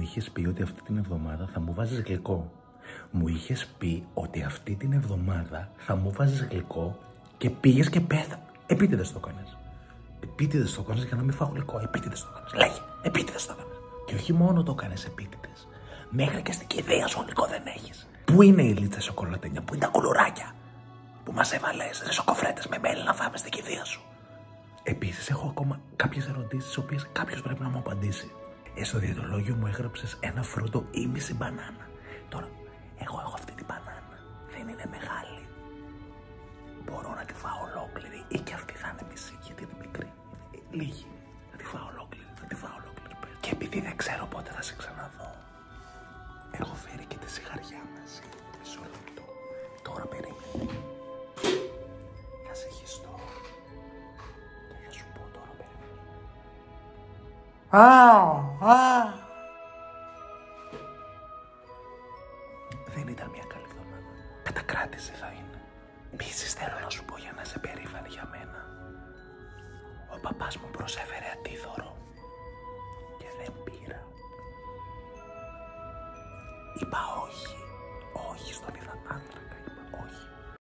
είχες πει ότι αυτή την εβδομάδα θα μου βάζεις γλυκό. Μου είχες πει ότι αυτή την εβδομάδα θα μου βάζεις γλυκό και πήγες και επίτηδες το κάνεις. Επίτηδες το κάνεις για να μην φάω γλυκό. Επίτηδες το κάνεις. Λέγε, επίτηδες το κάνεις. Και όχι μόνο το κάνεις επίτηδες. Μέχρι και στην κηδεία σου γλυκό δεν έχεις. Πού είναι η λίτσα σοκολατένια, πού είναι τα κουλουράκια που μας έβαλες ρισοκοφρέτες με μέλι να φάμε στην κηδεία σου. Επίσης, έχω ακόμα κάποιες ερωτήσεις, τις οποίες κάποιος πρέπει να μου απαντήσει. Στο διαιτολόγιο μου έγραψες ένα φρούτο ή μισή μπανάνα. Τώρα, εγώ έχω αυτή την μπανάνα. Δεν είναι μεγάλη. Μπορώ να τη φάω ολόκληρη ή και αυτή θα είναι μισή, γιατί είναι μικρή. Λίγη. Θα τη φάω ολόκληρη, Και επειδή δεν ξέρω πότε θα σε ξαναδώ, έχω φέρει και τη σιγαριά μαζί. Μισό λεπτό. Τώρα περίμενε. Θα σε χυστώ. Και θα σου πω τώρα, περίμενε. Δεν ήταν μια καλή εβδομάδα. Κατακράτηση θα είναι. Επίσης θέλω να σου πω για να είσαι περήφανη για μένα. Ο παπάς μου προσέφερε αντίδωρο και δεν πήρα. Είπα